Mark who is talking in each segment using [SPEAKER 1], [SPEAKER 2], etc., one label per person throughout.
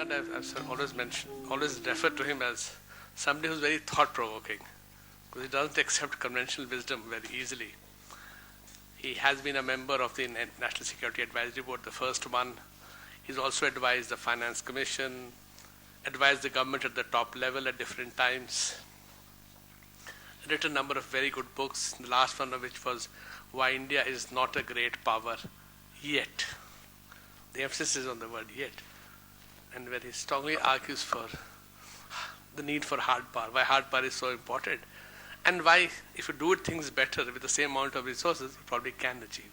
[SPEAKER 1] Karnad, always referred to him as somebody who's very thought-provoking, because he doesn't accept conventional wisdom very easily. He has been a member of the National Security Advisory Board, the first one. He's also advised the Finance Commission, advised the government at the top level at different times, written a number of very good books, the last one of which was Why India is Not a Great Power Yet. The emphasis is on the word yet, and where he strongly argues for the need for hard power, why hard power is so important, and why, if you do things better with the same amount of resources, you probably can achieve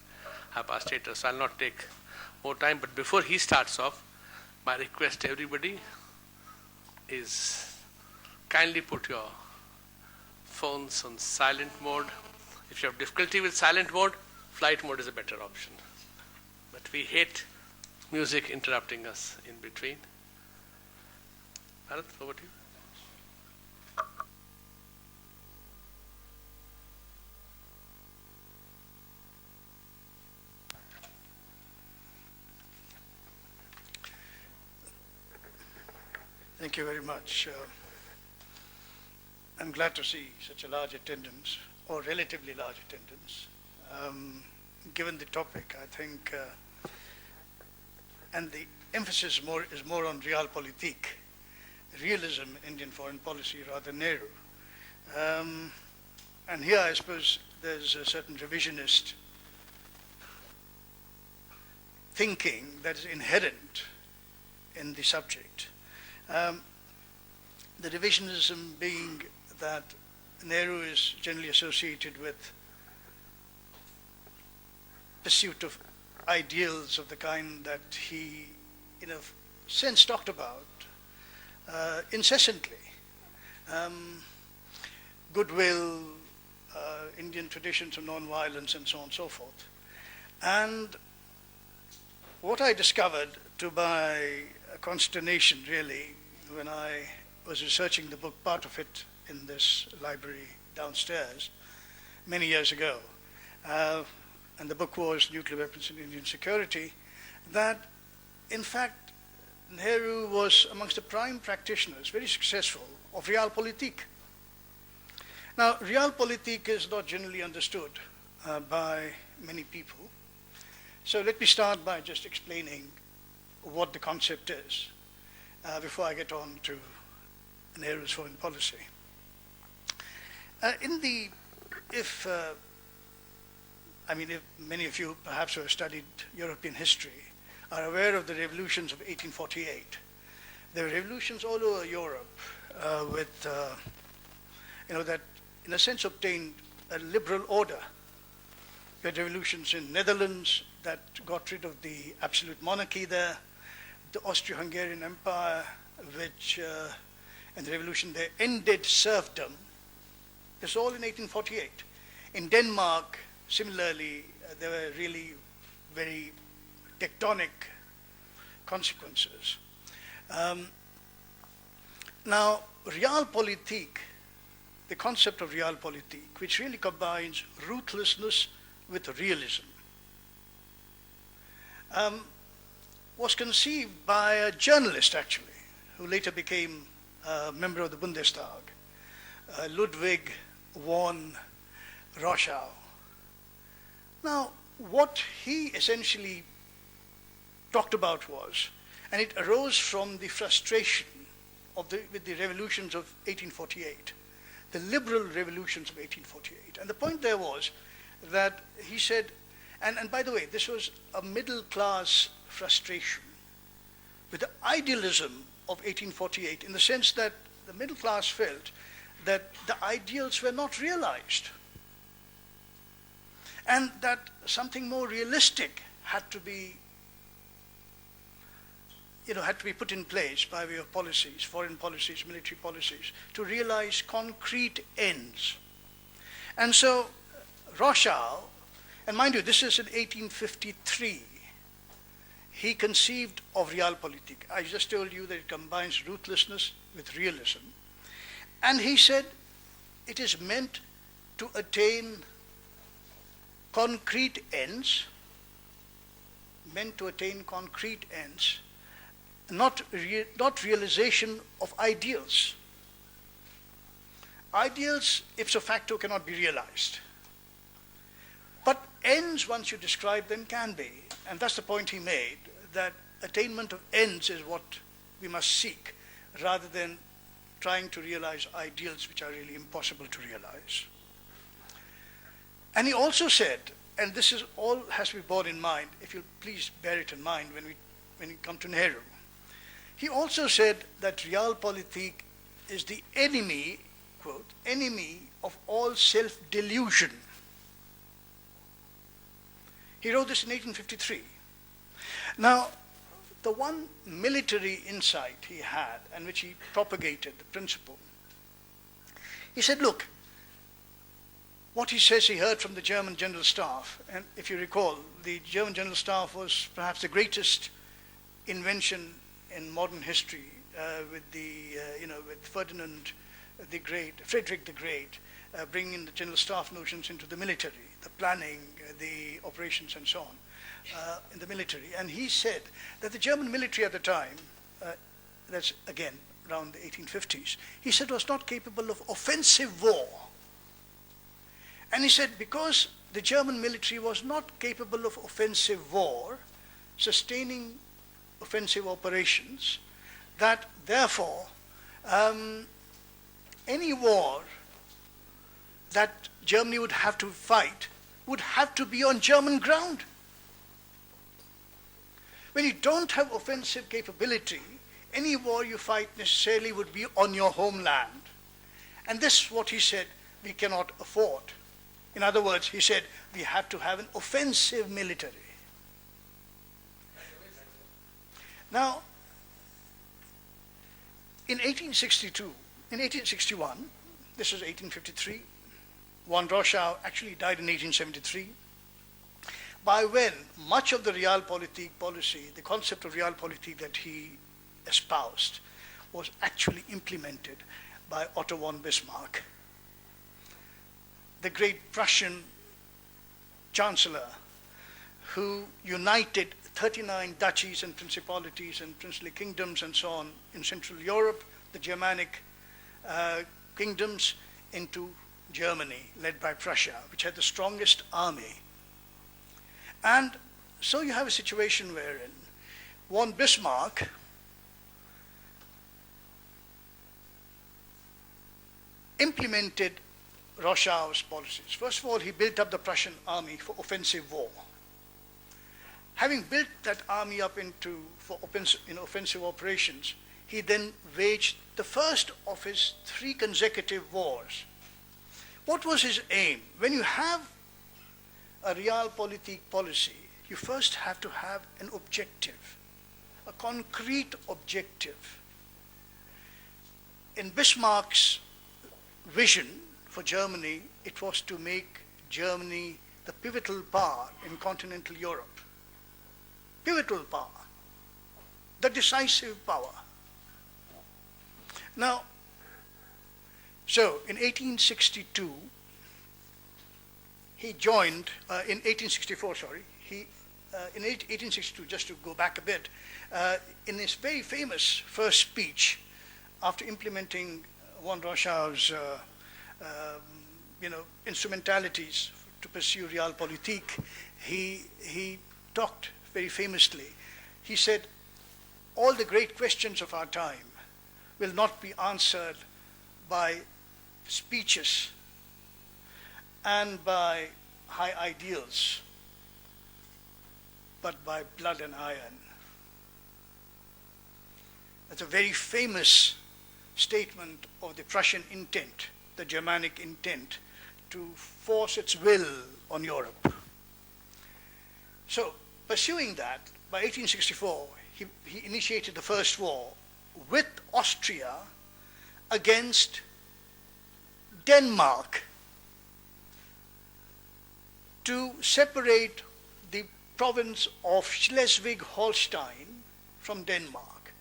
[SPEAKER 1] high power status. So I'll not take more time, but before he starts off, my request to everybody is kindly put your phones on silent mode. If you have difficulty with silent mode, flight mode is a better option. But we hate music interrupting us in between. Bharat, over to you.
[SPEAKER 2] Thank you very much. I'm glad to see such a large attendance, or relatively large attendance. Given the topic, I think, and the emphasis is more on Realpolitik, realism in Indian foreign policy rather than Nehru. And here I suppose there's a certain revisionist thinking that is inherent in the subject. The revisionism being that Nehru is generally associated with pursuit of ideals of the kind that he, in a sense, talked about incessantly. Goodwill, Indian traditions of non-violence, and so on and so forth. And what I discovered, to my consternation really, when I was researching the book, part of it in this library downstairs, many years ago, and the book was Nuclear Weapons in Indian Security, that in fact Nehru was amongst the prime practitioners, very successful, of Realpolitik. Now, Realpolitik is not generally understood by many people. So let me start by just explaining what the concept is before I get on to Nehru's foreign policy. If many of you perhaps who have studied European history are aware of the revolutions of 1848, there were revolutions all over Europe that in a sense obtained a liberal order. We had revolutions in Netherlands that got rid of the absolute monarchy there, the Austro-Hungarian Empire, which and the revolution there ended serfdom. This was all in 1848. In Denmark, similarly, there were really very tectonic consequences. Now, Realpolitik, the concept of Realpolitik, which really combines ruthlessness with realism, was conceived by a journalist, actually, who later became a member of the Bundestag, Ludwig von Roschau. Now, what he essentially talked about was, and it arose from the frustration with the revolutions of 1848, the liberal revolutions of 1848. And the point there was that he said, and by the way, this was a middle class frustration with the idealism of 1848, in the sense that the middle class felt that the ideals were not realized, and that something more realistic had to be put in place by way of policies, foreign policies, military policies, to realize concrete ends. And so Roschau, and mind you, this is in 1853, he conceived of Realpolitik. I just told you that it combines ruthlessness with realism. And he said it is meant to attain concrete ends, not realization of ideals. Ideals, ipso facto, cannot be realized. But ends, once you describe them, can be. And that's the point he made, that attainment of ends is what we must seek, rather than trying to realize ideals which are really impossible to realize. And he also said, and this is all has to be borne in mind, if you'll please bear it in mind when we come to Nehru. He also said that Realpolitik is the enemy, quote, enemy of all self-delusion. He wrote this in 1853. Now, the one military insight he had, and which he propagated, the principle, he said, look, what he says he heard from the German General Staff, and if you recall, the German General Staff was perhaps the greatest invention in modern history, with Ferdinand the Great, Frederick the Great, bringing in the General Staff notions into the military, the planning, the operations, and so on, in the military. And he said that the German military at the time, that's again around the 1850s, he said was not capable of offensive war. And he said because the German military was not capable of offensive war, sustaining offensive operations, that therefore any war that Germany would have to fight would have to be on German ground. When you don't have offensive capability, any war you fight necessarily would be on your homeland. And this is what he said we cannot afford. In other words, he said we have to have an offensive military. Now, in 1861, this was 1853, von Rochow actually died in 1873, by when much of the Realpolitik policy, the concept of Realpolitik that he espoused, was actually implemented by Otto von Bismarck, the great Prussian chancellor who united 39 duchies and principalities and princely kingdoms and so on in Central Europe, the Germanic kingdoms, into Germany, led by Prussia, which had the strongest army. And so you have a situation wherein von Bismarck implemented Rochow's policies. First of all, he built up the Prussian army for offensive war. Having built that army up for offensive operations, he then waged the first of his 3 consecutive wars. What was his aim? When you have a Realpolitik policy, you first have to have an objective, a concrete objective. In Bismarck's vision for Germany, it was to make Germany the pivotal power in continental Europe. Pivotal power, the decisive power. Now, so in 1862, he joined, in 1864, sorry, in 1862, just to go back a bit, in his very famous first speech, after implementing von Rochow's instrumentalities to pursue Realpolitik, he talked very famously. He said, all the great questions of our time will not be answered by speeches and by high ideals, but by blood and iron. That's a very famous statement of the Prussian intent, the Germanic intent, to force its will on Europe. So, pursuing that, by 1864, he initiated the first war with Austria against Denmark to separate the province of Schleswig-Holstein from Denmark.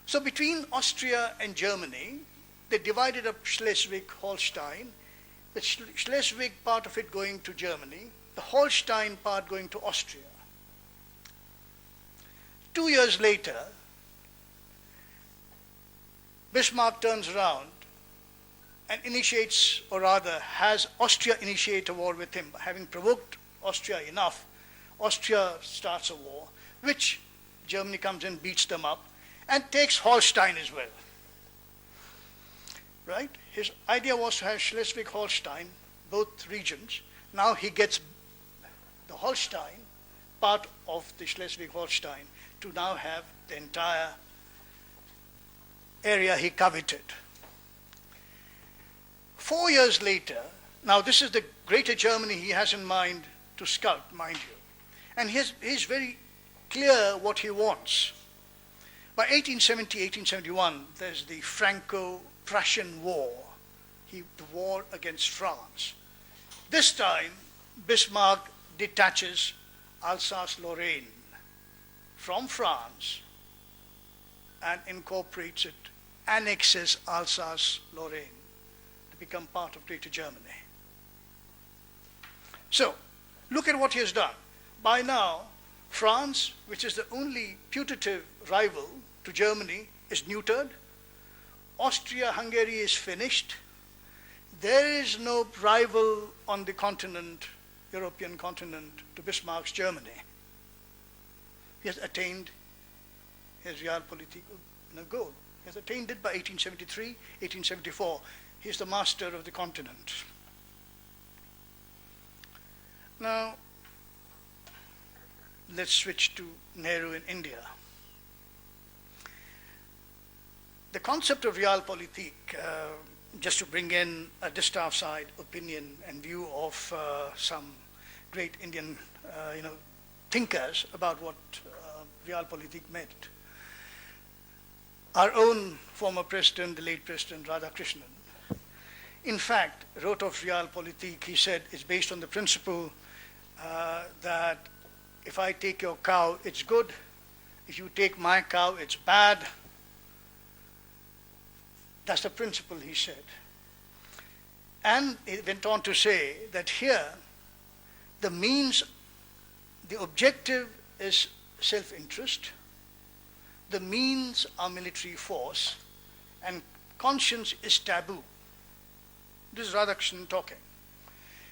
[SPEAKER 2] So between Austria and Germany, they divided up Schleswig-Holstein, the Schleswig part of it going to Germany, the Holstein part going to Austria. 2 few years later, Bismarck turns around and initiates, or rather has Austria initiate a war with him. Having provoked Austria enough, Austria starts a war, which Germany comes in, beats them up, and takes Holstein as well. Right? His idea was to have Schleswig-Holstein, both regions. Now he gets the Holstein, part of the Schleswig-Holstein, to now have the entire area he coveted. 4 years later, now this is the greater Germany he has in mind to sculpt, mind you. And he's very clear what he wants. By 1870, 1871, there's the Franco-Prussian War, the war against France. This time, Bismarck detaches Alsace-Lorraine from France and incorporates it, annexes Alsace-Lorraine to become part of Greater Germany. So, look at what he has done. By now, France, which is the only putative rival to Germany, is neutered. Austria-Hungary is finished. There is no rival on the continent, European continent, to Bismarck's Germany. He has attained his Realpolitik goal. He has attained it by 1873, 1874. He is the master of the continent. Now, let's switch to Nehru in India. The concept of Realpolitik, just to bring in a distaff side opinion and view of some great Indian thinkers about what Realpolitik meant. Our own former president, the late President Radhakrishnan, in fact, wrote of Realpolitik. He said it's based on the principle that if I take your cow, it's good. If you take my cow, it's bad. That's the principle, he said. And he went on to say that here, the means, the objective is self-interest, the means are military force, and conscience is taboo. This is Radhakrishnan talking.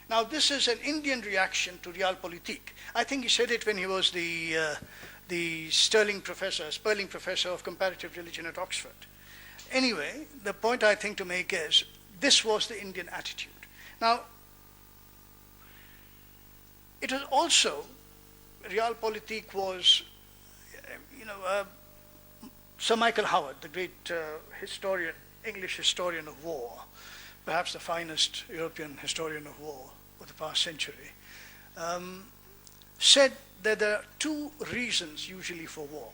[SPEAKER 2] Now, this is an Indian reaction to Realpolitik. I think he said it when he was the Spurling Professor of Comparative Religion at Oxford. Anyway, the point I think to make is, this was the Indian attitude. Now, it was also, Realpolitik was, Sir Michael Howard, the great historian, English historian of war, perhaps the finest European historian of war of the past century, said that there are two reasons usually for war,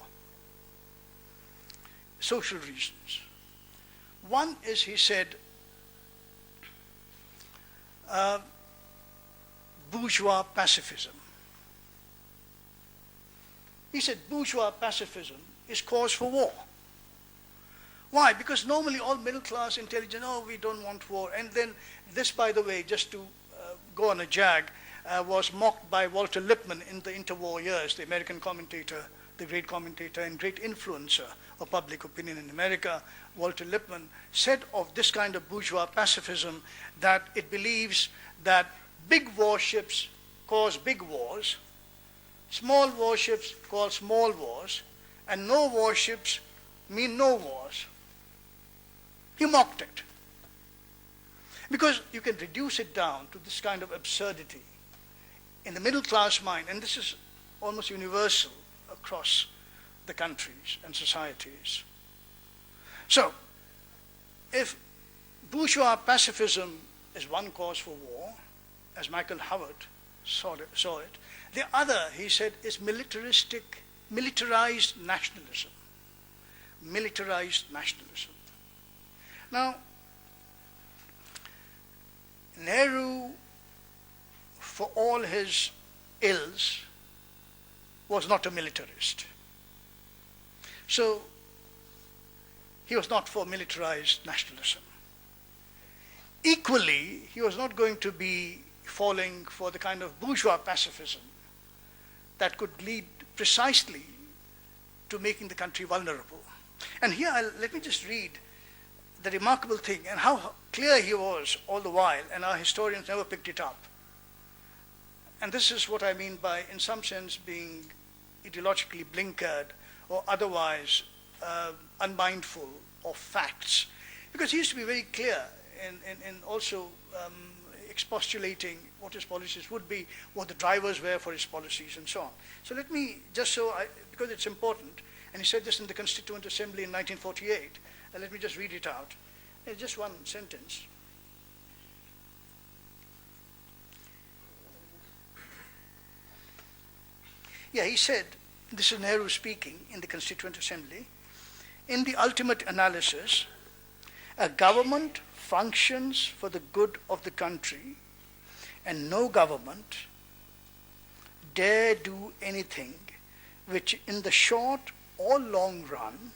[SPEAKER 2] social reasons. One is, he said, bourgeois pacifism. He said bourgeois pacifism is cause for war. Why? Because normally all middle class intelligent, we don't want war. And then this, by the way, just to go on a jag, was mocked by Walter Lippmann in the interwar years, the American commentator, the great commentator and great influencer of public opinion in America. Walter Lippmann said of this kind of bourgeois pacifism that it believes that big warships cause big wars, small warships cause small wars, and no warships mean no wars. He mocked it. Because you can reduce it down to this kind of absurdity in the middle class mind, and this is almost universal across the countries and societies. So, if bourgeois pacifism is one cause for war, as Michael Howard saw it, the other, he said, is militarized nationalism. Militarized nationalism. Now, Nehru, for all his ills, was not a militarist. So, he was not for militarized nationalism. Equally, he was not going to be falling for the kind of bourgeois pacifism that could lead precisely to making the country vulnerable. And here, let me just read the remarkable thing and how clear he was all the while, and our historians never picked it up. And this is what I mean by, in some sense, being ideologically blinkered or otherwise unmindful of facts. Because he used to be very clear in also expostulating what his policies would be, what the drivers were for his policies, and so on. So let me, because it's important, and he said this in the Constituent Assembly in 1948, let me just read it out. It's just one sentence. Yeah, he said, this is Nehru speaking in the Constituent Assembly, in the ultimate analysis, a government functions for the good of the country, and no government dare do anything which in the short or long run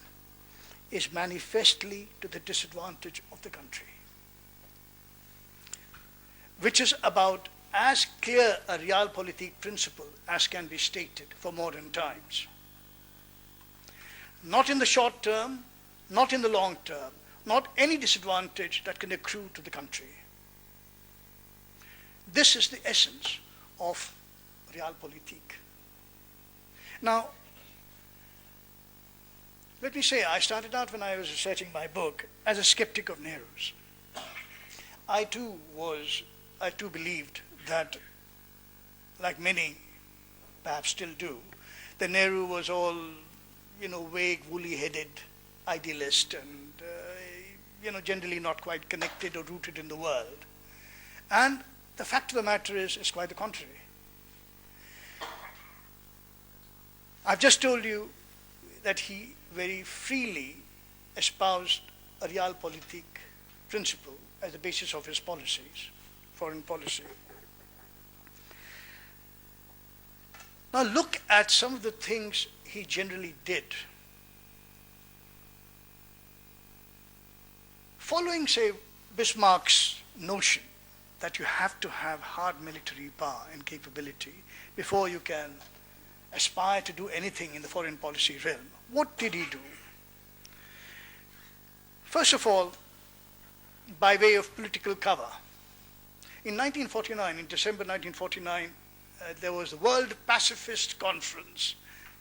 [SPEAKER 2] is manifestly to the disadvantage of the country. Which is about as clear a realpolitik principle as can be stated for modern times. Not in the short term, not in the long term, not any disadvantage that can accrue to the country. This is the essence of Realpolitik. Now, let me say, I started out when I was researching my book as a skeptic of Nehru's. I too believed that, like many perhaps still do, that Nehru was all, vague, woolly-headed idealist and, generally not quite connected or rooted in the world. And the fact of the matter is quite the contrary. I've just told you that he very freely espoused a realpolitik principle as the basis of his policies, foreign policy. Now look at some of the things he generally did. Following, say, Bismarck's notion that you have to have hard military power and capability before you can aspire to do anything in the foreign policy realm, what did he do? First of all, by way of political cover. In 1949, in December 1949, there was the World Pacifist Conference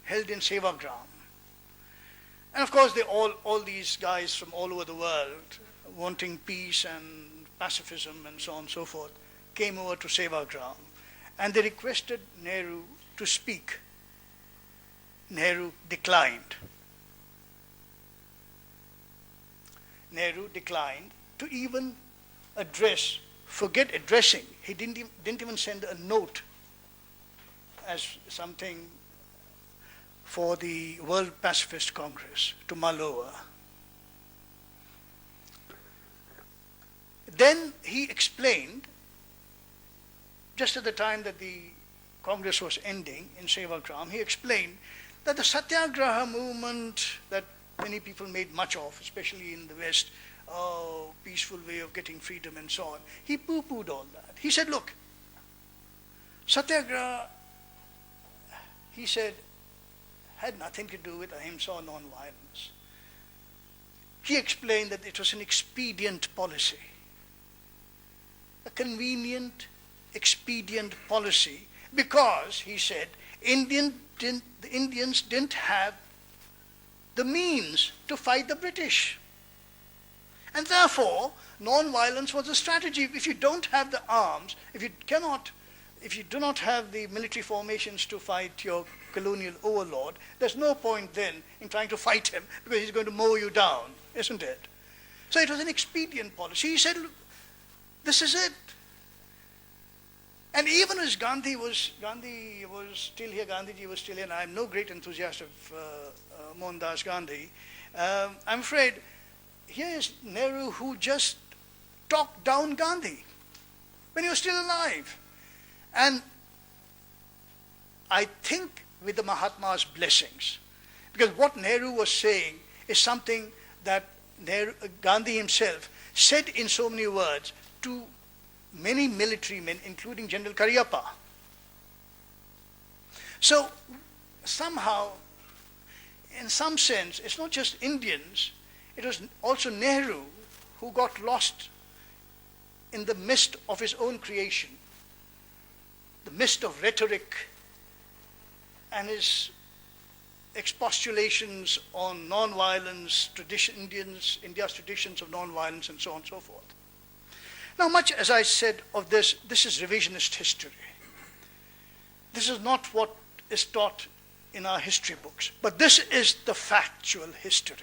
[SPEAKER 2] held in Sevagram. And of course, all these guys from all over the world, wanting peace and pacifism and so on and so forth, came over to Sevagram. And they requested Nehru to speak. Nehru declined. Nehru declined to even address, forget addressing. He didn't even send a note as something for the World Pacifist Congress to mull over. Then he explained, just at the time that the Congress was ending in Sevagram, he explained that the Satyagraha movement that many people made much of, especially in the West, peaceful way of getting freedom and so on, he poo-pooed all that. He said, look, Satyagraha, he said, had nothing to do with ahimsa or non-violence. He explained that it was an expedient policy, a convenient, expedient policy, because, he said, the Indians didn't have the means to fight the British. And therefore, non-violence was a strategy. If you don't have the arms, if you do not have the military formations to fight your colonial overlord, there's no point then in trying to fight him because he's going to mow you down, isn't it? So it was an expedient policy. He said, this is it. And even as Gandhi was still here, Gandhiji was still here, and I'm no great enthusiast of Mohandas Gandhi, I'm afraid here is Nehru who just talked down Gandhi when he was still alive. And I think with the Mahatma's blessings, because what Nehru was saying is something that Gandhi himself said in so many words to many military men, including General Cariappa. So somehow, in some sense, it's not just Indians, it was also Nehru who got lost in the mist of his own creation, the mist of rhetoric and his expostulations on non-violence, India's traditions of non-violence, and so on and so forth. Now, much as I said of this, this is revisionist history. This is not what is taught in our history books, but this is the factual history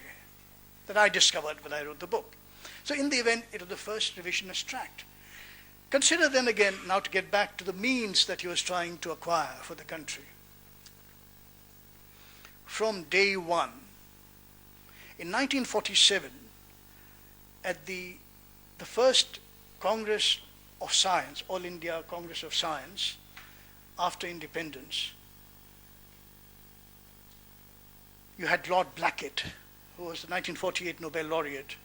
[SPEAKER 2] that I discovered when I wrote the book. So in the event, it was the first revisionist tract. Consider then again, now to get back to the means that he was trying to acquire for the country. From day one, in 1947, at the first Congress of Science, All India Congress of Science, after independence, you had Lord Blackett, who was the 1948 Nobel laureate,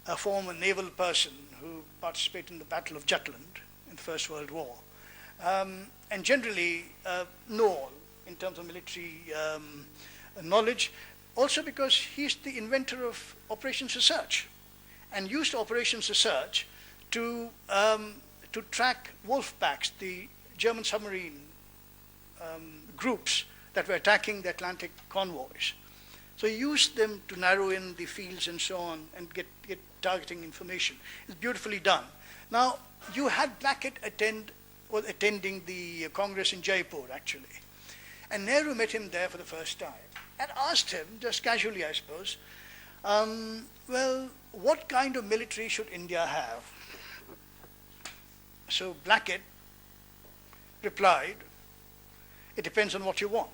[SPEAKER 2] a former naval person who participated in the Battle of Jutland in the First World War, and generally know in terms of military knowledge, also because he's the inventor of operations research, and used operations research to track wolf packs, the German submarine groups that were attacking the Atlantic convoys. So he used them to narrow in the fields and so on and get targeting information. It's beautifully done. Now, you had Blackett attending the Congress in Jaipur, actually. And Nehru met him there for the first time and asked him, just casually I suppose, well, what kind of military should India have? So Blackett replied, it depends on what you want.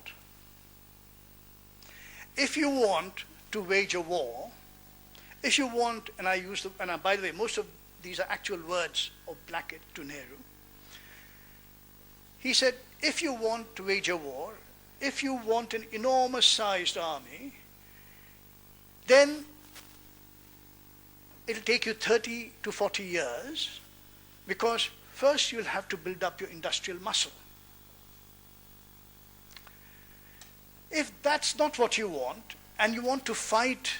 [SPEAKER 2] If you want to wage a war, if you want, and I use and by the way, most of these are actual words of Blackett to Nehru. He said, if you want to wage a war, if you want an enormous sized army, then it'll take you 30 to 40 years, because first you'll have to build up your industrial muscle. If that's not what you want, and you want to fight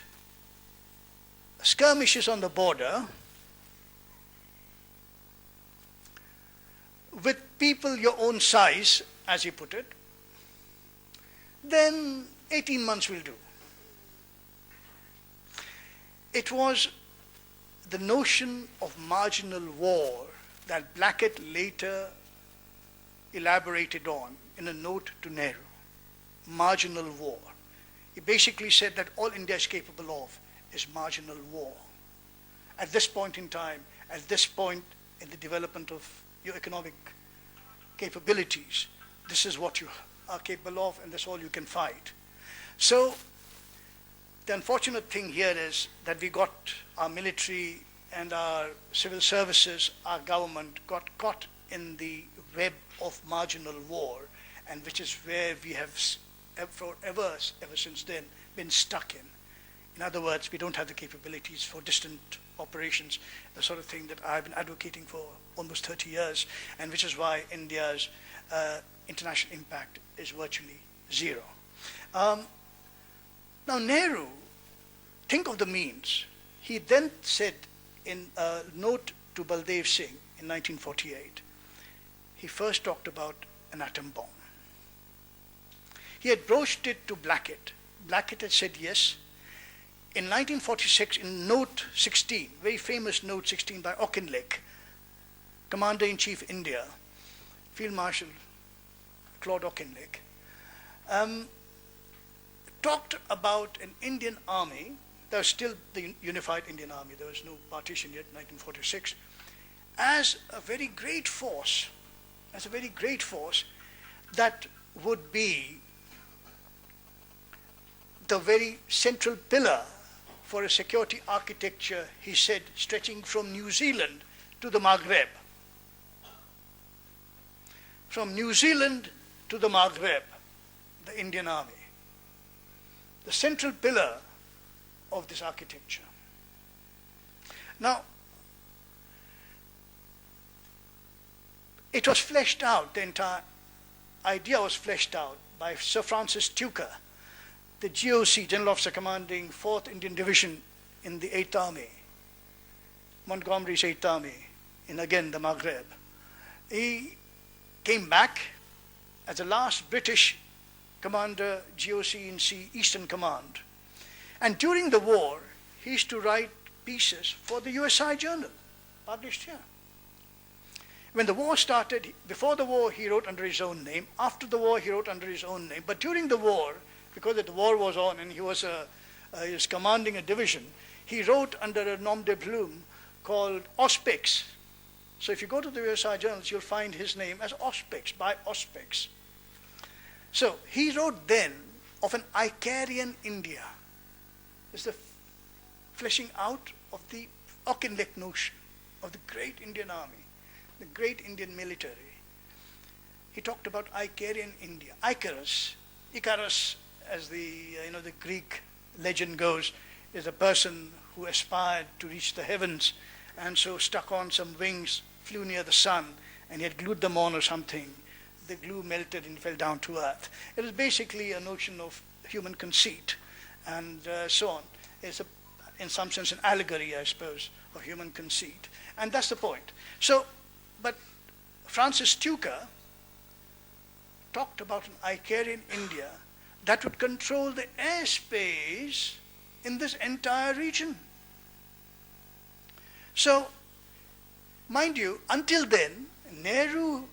[SPEAKER 2] skirmishes on the border with people your own size, as he put it, then 18 months will do. It was the notion of marginal war that Blackett later elaborated on in a note to Nehru. Marginal war. He basically said that all India is capable of is marginal war. At this point in time, at this point in the development of your economic capabilities, this is what you are capable of, and that's all you can fight. So the unfortunate thing here is that we got our military and our civil services, our government got caught in the web of marginal war, and which is where we have ever since then been stuck in. In other words, we don't have the capabilities for distant operations, the sort of thing that I've been advocating for almost 30 years, and which is why India's international impact is virtually zero. Now Nehru, think of the means. He then said in a note to Baldev Singh in 1948, he first talked about an atom bomb. He had broached it to Blackett. Blackett had said yes. In 1946, in Note 16, very famous Note 16 by Auchinleck, Commander-in-Chief India, Field Marshal Claude Auchinleck, talked about an Indian army. There was still the unified Indian army. There was no partition yet, 1946, as a very great force, that would be the very central pillar for a security architecture, he said, stretching from New Zealand to the Maghreb. From New Zealand to the Maghreb, the Indian army. The central pillar of this architecture. Now, it was fleshed out, the entire idea was fleshed out by Sir Francis Tucker, the GOC, General Officer Commanding 4th Indian Division in the 8th Army, Montgomery's 8th Army, in again the Maghreb. He came back as the last British commander, GOC in Sea, Eastern Command. And during the war, he used to write pieces for the USI Journal, published here. When the war started, before the war he wrote under his own name, after the war he wrote under his own name, but during the war, because the war was on and he was commanding a division, he wrote under a nom de plume called Auspex. So if you go to the USI journals, you'll find his name as Auspex, by Auspex. So he wrote then of an Icarian India. It's the fleshing out of the Auchinleck notion of the great Indian army, the great Indian military. He talked about Icarian India. Icarus, as the Greek legend goes, is a person who aspired to reach the heavens and so stuck on some wings, flew near the sun, and he had glued them on or something. The glue melted and fell down to earth. It is basically a notion of human conceit and so on. It's in some sense an allegory, I suppose, of human conceit. And that's the point. So, but Francis Tucker talked about an Icarian India that would control the airspace in this entire region. So, mind you, until then, Nehru,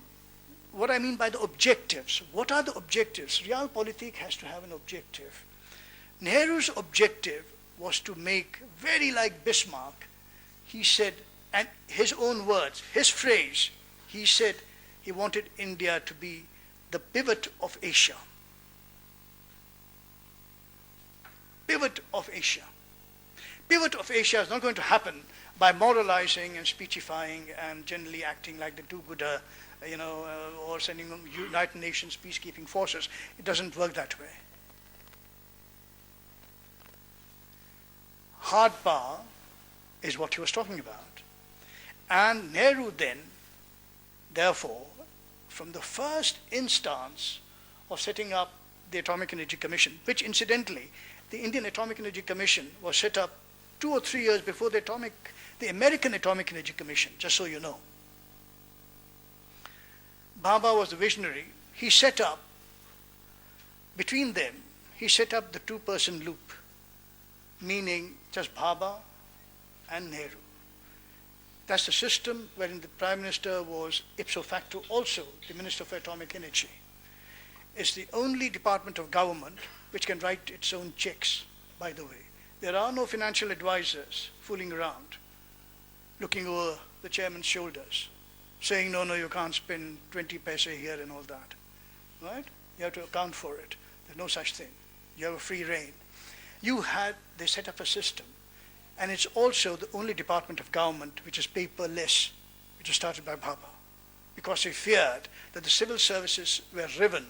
[SPEAKER 2] what I mean by the objectives, what are the objectives? Realpolitik has to have an objective. Nehru's objective was to make, very like Bismarck, he said, and his own words, his phrase, he said he wanted India to be the pivot of Asia. Pivot of Asia. Pivot of Asia is not going to happen by moralizing and speechifying and generally acting like the do-gooder, or sending United Nations peacekeeping forces. It doesn't work that way. Hard power is what he was talking about. And Nehru then, therefore, from the first instance of setting up the Atomic Energy Commission, which incidentally, the Indian Atomic Energy Commission was set up 2 or 3 years before the American Atomic Energy Commission, just so you know. Bhabha was the visionary. He set up, between them, he set up the two-person loop, meaning just Bhabha and Nehru. That's the system wherein the Prime Minister was ipso facto also the Minister for Atomic Energy. It's the only department of government which can write its own checks, by the way. There are no financial advisors fooling around, looking over the chairman's shoulders, saying, no, you can't spend 20 paise here and all that. Right? You have to account for it. There's no such thing. You have a free rein. They set up a system. And it's also the only department of government which is paperless, which was started by Bhabha, because he feared that the civil services were riven,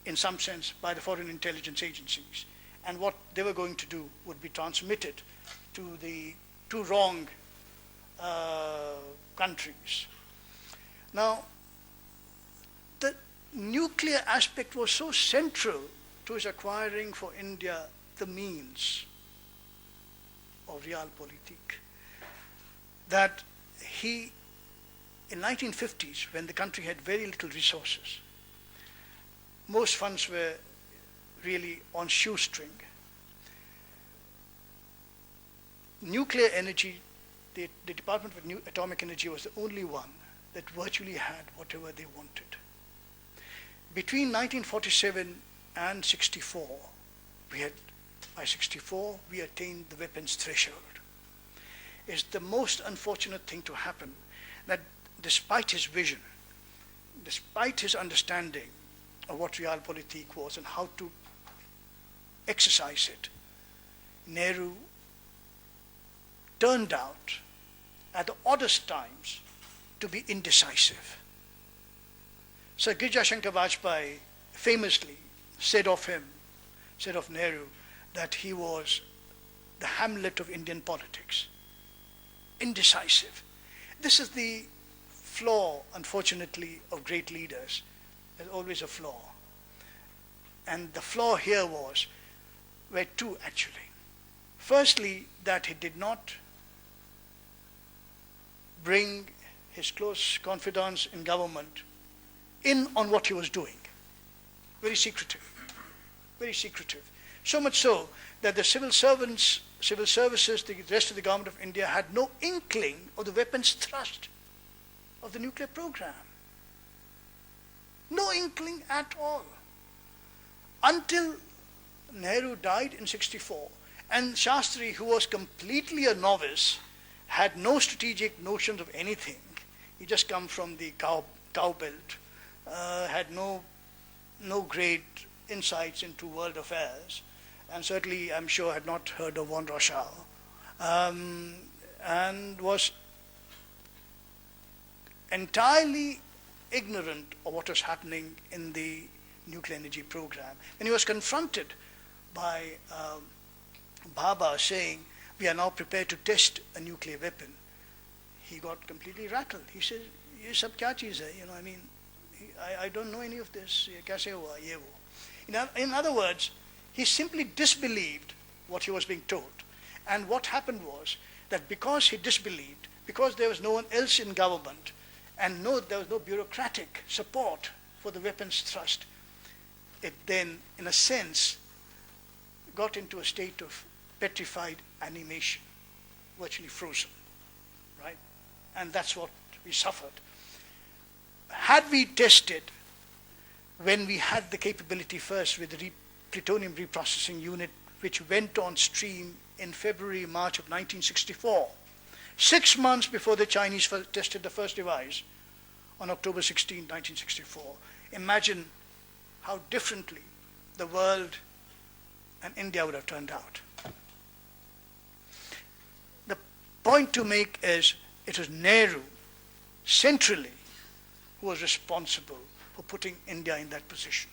[SPEAKER 2] in some sense, by the foreign intelligence agencies. And what they were going to do would be transmitted to the two wrong countries. Now, the nuclear aspect was so central to his acquiring for India the means of Realpolitik that he, in 1950s, when the country had very little resources, most funds were really on shoestring. Nuclear energy, the Department of Atomic Energy was the only one that virtually had whatever they wanted. Between 1947 and 64, by 64, we attained the weapons threshold. It's the most unfortunate thing to happen that despite his vision, despite his understanding of what Realpolitik was and how to exercise it, Nehru turned out at the oddest times to be indecisive. Sir Girija Shankar Vajpayee famously said of Nehru, that he was the Hamlet of Indian politics. Indecisive. This is the flaw, unfortunately, of great leaders. There's always a flaw. And the flaw here was were two actually. Firstly, that he did not bring his close confidants in government in on what he was doing. Very secretive. Very secretive. So much so that the civil servants, civil services, the rest of the government of India had no inkling of the weapons thrust of the nuclear program. No inkling at all. Until Nehru died in 64, and Shastri, who was completely a novice, had no strategic notions of anything. He just come from the cow belt, had no great insights into world affairs, and certainly, I'm sure, had not heard of von Rothschild, and was entirely ignorant of what was happening in the nuclear energy program. When he was confronted by Bhabha saying, "We are now prepared to test a nuclear weapon," he got completely rattled. He said, "Ye sab kya cheez hai? I mean, I don't know any of this. Ye kaise hua? Ye wo." In other words, he simply disbelieved what he was being told. And what happened was that because he disbelieved, because there was no one else in government, and there was no bureaucratic support for the weapons thrust, it then, in a sense, got into a state of petrified animation, virtually frozen, right? And that's what we suffered. Had we tested when we had the capability first with the plutonium reprocessing unit, which went on stream in February, March of 1964, 6 months before the Chinese tested the first device on October 16, 1964. Imagine how differently the world and India would have turned out. The point to make is it was Nehru, centrally, who was responsible for putting India in that position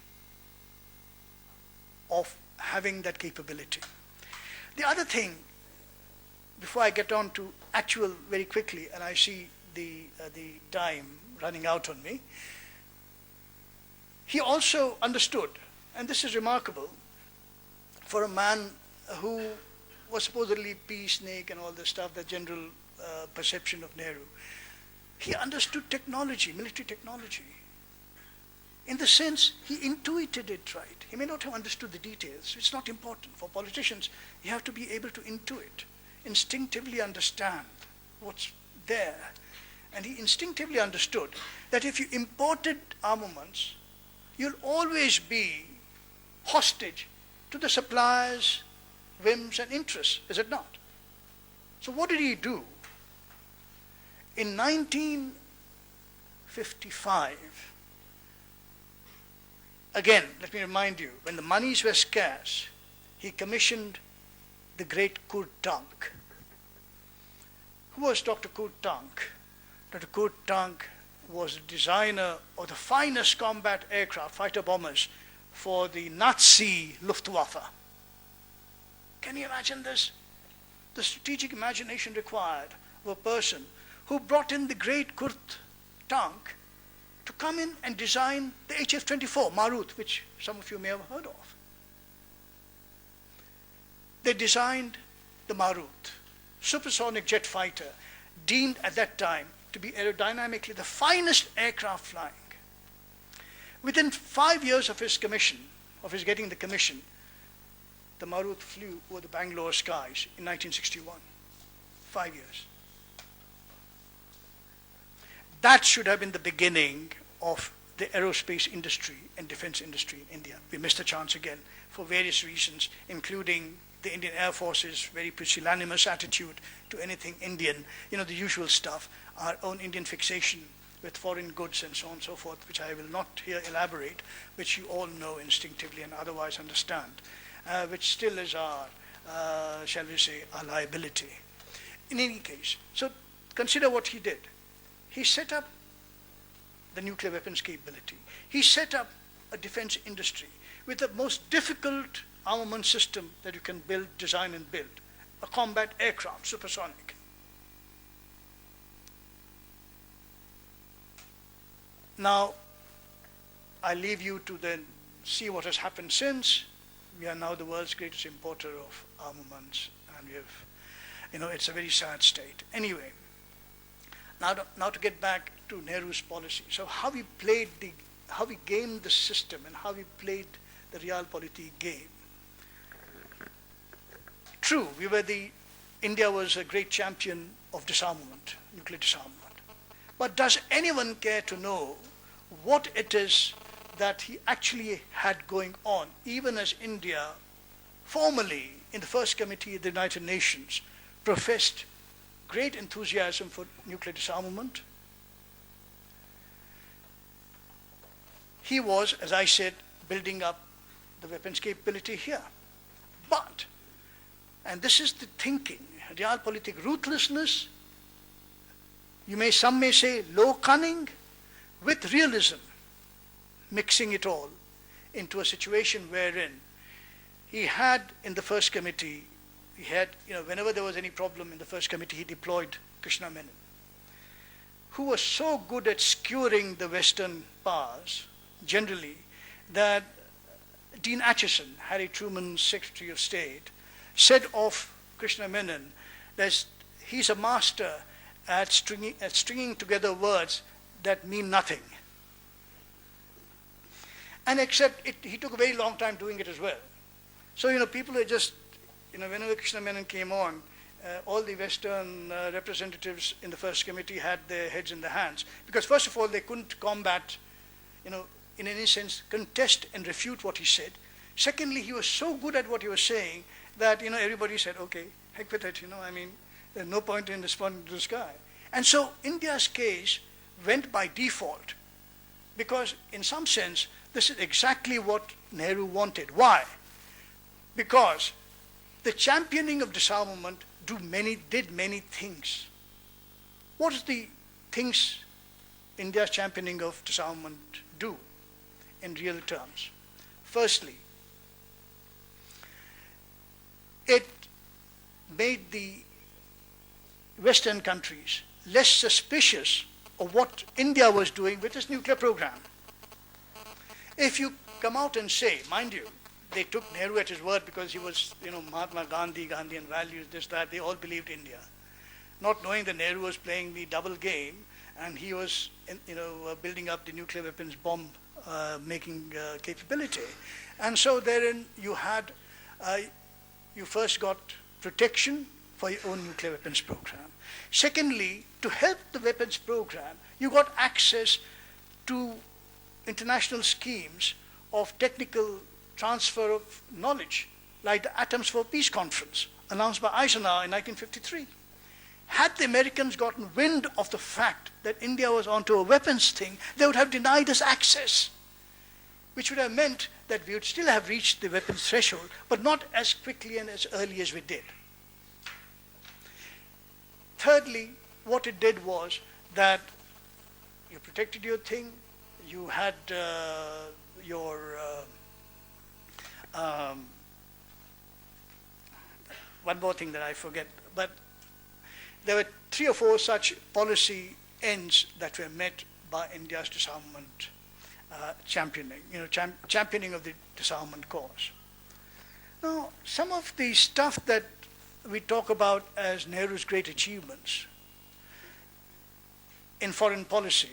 [SPEAKER 2] of having that capability. The other thing, before I get on to actual very quickly, and I see the time running out on me, he also understood, and this is remarkable, for a man who was supposedly peace snake and all this stuff, the general perception of Nehru, he understood technology, military technology. In the sense, he intuited it right. He may not have understood the details. It's not important. For politicians, you have to be able to intuit, instinctively understand what's there. And he instinctively understood that if you imported armaments, you'll always be hostage to the suppliers' whims and interests, is it not? So what did he do? In 1955, again, let me remind you, when the monies were scarce, he commissioned the great Kurtank. Who was Dr. Kurtank? Dr. Kurtank was the designer of the finest combat aircraft, fighter bombers, for the Nazi Luftwaffe. Can you imagine this? The strategic imagination required of a person who brought in the great Kurtank to come in and design the HF-24 Marut, which some of you may have heard of. They designed the Marut, supersonic jet fighter, deemed at that time to be aerodynamically the finest aircraft flying. Within 5 years of his commission, of his getting the commission, the Marut flew over the Bangalore skies in 1961. 5 years. That should have been the beginning of the aerospace industry and defense industry in India. We missed the chance again for various reasons, including the Indian Air Force's very pusillanimous attitude to anything Indian, the usual stuff, our own Indian fixation with foreign goods and so on and so forth, which I will not here elaborate, which you all know instinctively and otherwise understand, which still is our, shall we say, our liability. In any case, so consider what he did. He set up the nuclear weapons capability. He set up a defense industry with the most difficult armament system that you can build, design and build, a combat aircraft, supersonic. Now, I leave you to then see what has happened since. we are now the world's greatest importer of armaments, and we have, it's a very sad state. Anyway, now to get back to Nehru's policy. So how we gamed the system and how we played the Realpolitik game. True, India was a great champion of disarmament, nuclear disarmament. But does anyone care to know what it is that he actually had going on, even as India formally in the first committee of the United Nations professed great enthusiasm for nuclear disarmament? He was, as I said, building up the weapons capability here. But, and this is the thinking, Realpolitik, ruthlessness, some may say low cunning, with realism, mixing it all into a situation wherein he had in the first committee, whenever there was any problem in the first committee, he deployed Krishna Menon, who was so good at skewering the Western powers, generally, that Dean Acheson, Harry Truman's Secretary of State, said of Krishna Menon that he's a master at stringing together words that mean nothing. And he took a very long time doing it as well. So, people are just, whenever Krishna Menon came on, all the Western representatives in the first committee had their heads in their hands. Because first of all, they couldn't combat, in any sense, contest and refute what he said. Secondly, he was so good at what he was saying that, everybody said, okay, heck with it, there's no point in responding to this guy. And so India's case went by default because, in some sense, this is exactly what Nehru wanted. Why? Because the championing of disarmament did many things. What is the things India's championing of disarmament do in real terms? Firstly, it made the Western countries less suspicious of what India was doing with its nuclear program. If you come out and say, mind you, they took Nehru at his word because he was, Mahatma Gandhian values, this, that, they all believed India. Not knowing that Nehru was playing the double game and he was, building up the nuclear weapons bomb making capability. And so therein you had, you first got protection for your own nuclear weapons program. Secondly, to help the weapons program, you got access to international schemes of technical transfer of knowledge, like the Atoms for Peace Conference, announced by Eisenhower in 1953. Had the Americans gotten wind of the fact that India was onto a weapons thing, they would have denied us access, which would have meant that we would still have reached the weapons threshold, but not as quickly and as early as we did. Thirdly, what it did was that you protected your thing, you had one more thing that I forget, but there were 3 or 4 such policy ends that were met by India's disarmament championing, championing of the disarmament cause. Now, some of the stuff that we talk about as Nehru's great achievements in foreign policy,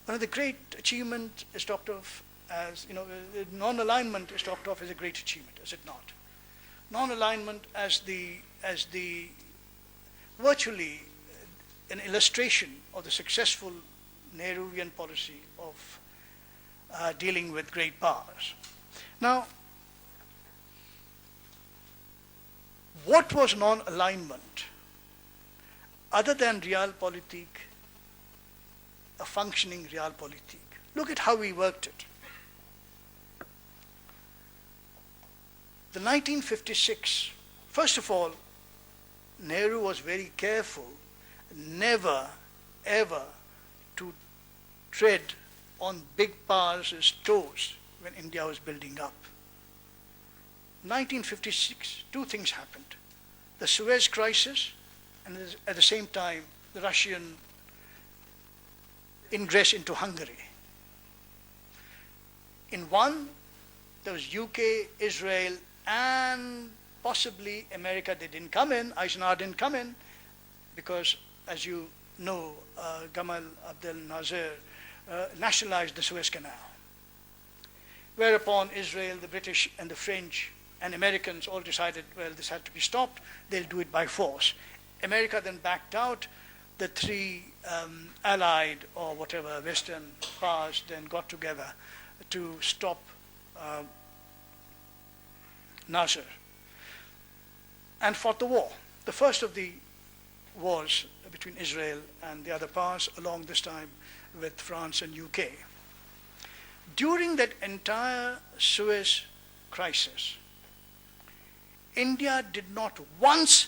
[SPEAKER 2] one of the great achievements is talked of as, non-alignment is talked of as a great achievement, is it not? Non-alignment as the virtually an illustration of the successful Nehruvian policy of dealing with great powers. Now, what was non-alignment other than Realpolitik, a functioning Realpolitik? Look at how we worked it. The 1956, first of all, Nehru was very careful never, ever to tread on big powers' toes when India was building up. 1956, 2 things happened. The Suez Crisis, and at the same time, the Russian ingress into Hungary. In one, There was UK, Israel, and possibly America. They didn't come in. Eisenhower didn't come in because, as you know, Gamal Abdel Nasser nationalized the Suez Canal. Whereupon Israel, the British, and the French and Americans all decided, well, this had to be stopped. They'll do it by force. America then backed out. The three allied or whatever Western powers then got together to stop Nasser and fought the war. The first of the wars between Israel and the other powers, along this time with France and UK. During that entire Suez crisis, India did not once,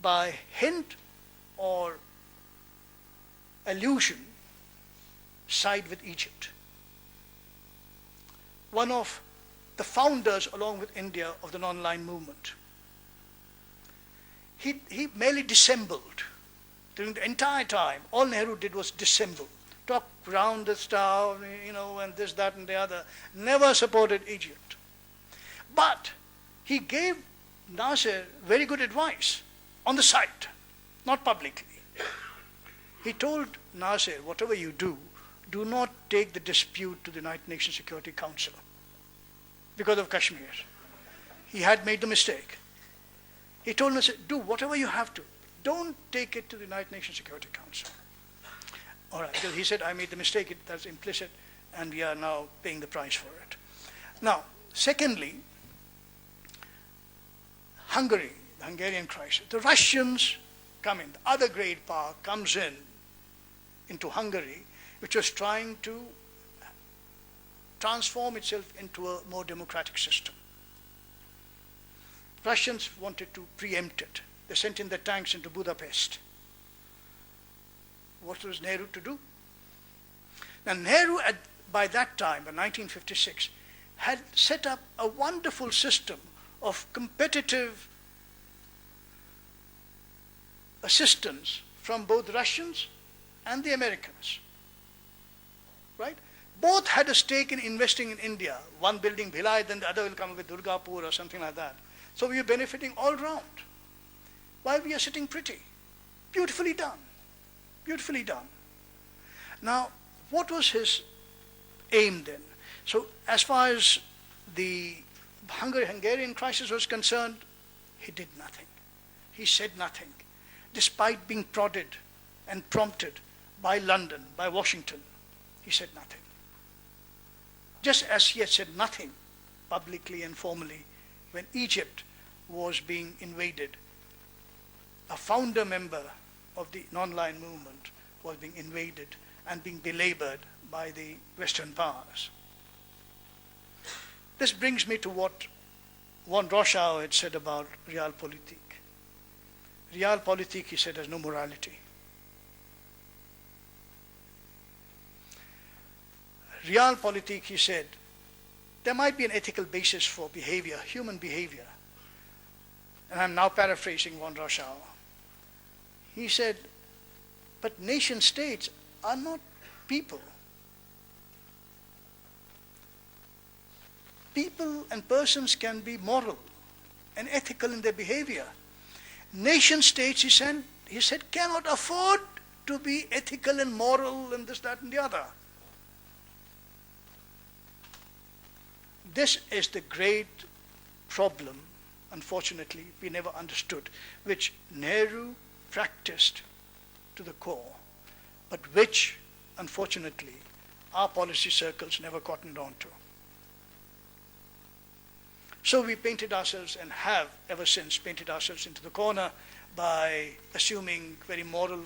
[SPEAKER 2] by hint or allusion, side with Egypt. One of the founders, along with India, of the non-aligned movement. He merely dissembled. During the entire time, all Nehru did was dissemble. Talk round the stuff, and this, that, and the other. Never supported Egypt. But he gave Nasser very good advice on the side, not publicly. He told Nasser, whatever you do, do not take the dispute to the United Nations Security Council because of Kashmir. He had made the mistake. He told Nasser, do whatever you have to. Don't take it to the United Nations Security Council. All right, because he said, I made the mistake, that's implicit, and we are now paying the price for it. Now, secondly, Hungary, the Hungarian crisis. The Russians come in. The other great power comes into Hungary, which was trying to transform itself into a more democratic system. Russians wanted to preempt it. They sent in their tanks into Budapest. What was Nehru to do? Now, Nehru, by that time, in 1956, had set up a wonderful system of competitive assistance from both Russians and the Americans. Right? Both had a stake in investing in India. One building Bhilai, then the other will come with Durgapur or something like that. So we are benefiting all round. While we are sitting pretty. Beautifully done. Beautifully done. Now, what was his aim then? So as far as the Hungarian crisis was concerned, he did nothing. He said nothing, despite being prodded and prompted by London, by Washington. He said nothing. Just as he had said nothing publicly and formally when Egypt was being invaded. A founder member of the non-aligned movement was being invaded and being belabored by the Western powers. This brings me to what von Roschau had said about Realpolitik. Realpolitik, he said, has no morality. Realpolitik, he said, there might be an ethical basis for behavior, human behavior. And I'm now paraphrasing von Roschau. He said, but nation states are not people. People and persons can be moral and ethical in their behavior. Nation states, he said, cannot afford to be ethical and moral and this, that, and the other. This is the great problem, unfortunately, we never understood, which Nehru practiced to the core, but which, unfortunately, our policy circles never cottoned on to. So we painted ourselves, and have ever since painted ourselves into the corner by assuming very moral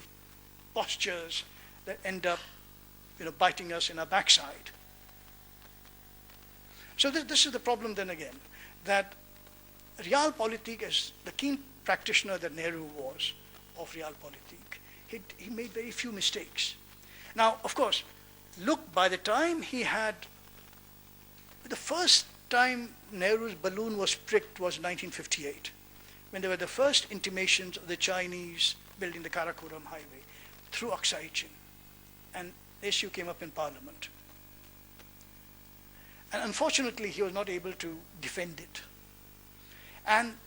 [SPEAKER 2] postures that end up biting us in our backside. So this is the problem then again, that Realpolitik, as the keen practitioner that Nehru was of Realpolitik, he made very few mistakes. Now, of course, look, by the time he had, the first time Nehru's balloon was pricked was 1958, when there were the first intimations of the Chinese building the Karakoram highway through Aksai Chin, and the issue came up in Parliament. And unfortunately, he was not able to defend it. And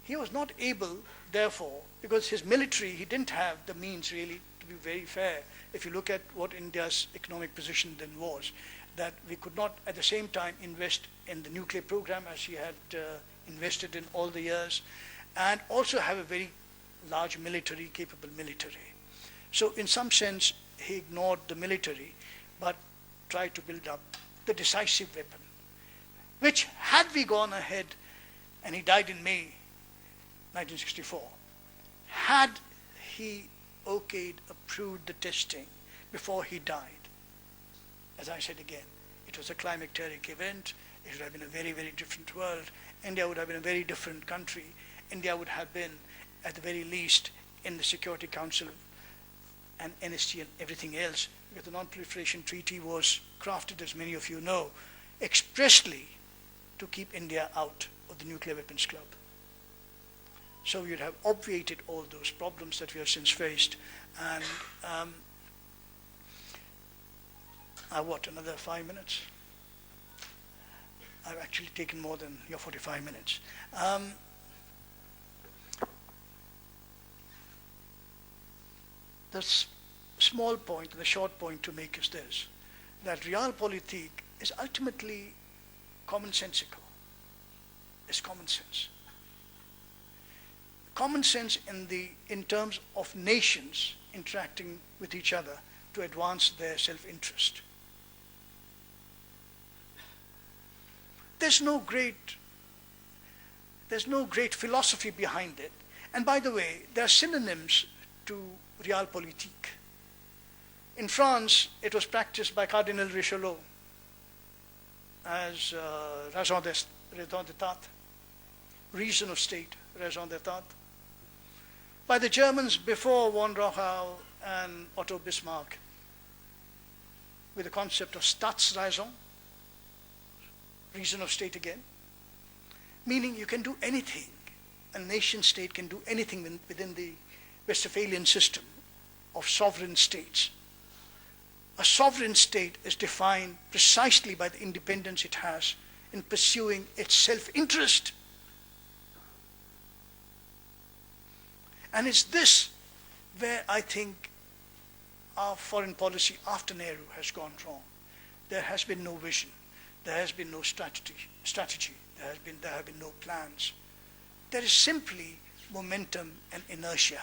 [SPEAKER 2] he was not able, therefore, because his military, he didn't have the means really, to be very fair, if you look at what India's economic position then was, that we could not at the same time invest in the nuclear program as he had invested in all the years, and also have a very large military, capable military. So in some sense, he ignored the military, but tried to build up the decisive weapon, which had we gone ahead, and he died in May 1964, had he okayed, approved the testing before he died, as I said again, it was a climacteric event. It would have been a very, very different world. India would have been a very different country. India would have been, at the very least, in the Security Council and NST and everything else, because the Non-Proliferation Treaty was crafted, as many of you know, expressly to keep India out of the Nuclear Weapons Club. So we would have obviated all those problems that we have since faced. And another 5 minutes? I've actually taken more than your 45 minutes. The small point, the short point to make is this, that Realpolitik is ultimately commonsensical. It's common sense. Common sense in terms of nations interacting with each other to advance their self-interest. There's no great philosophy behind it. And by the way, there are synonyms to Realpolitik. In France, it was practiced by Cardinal Richelieu as raison d'etat, reason of state, raison d'etat. By the Germans before von Rochau and Otto Bismarck, with the concept of Staatsräson, reason of state again, meaning you can do anything. A nation state can do anything within the Westphalian system of sovereign states. A sovereign state is defined precisely by the independence it has in pursuing its self-interest. And it's this where I think our foreign policy after Nehru has gone wrong. There has been no vision. There has been no strategy. There have been no plans. There is simply momentum and inertia.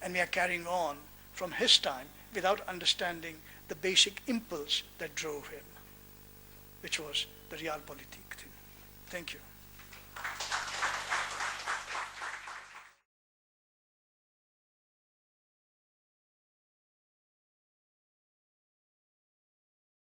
[SPEAKER 2] And we are carrying on from his time without understanding the basic impulse that drove him, which was the Realpolitik thing. Thank you.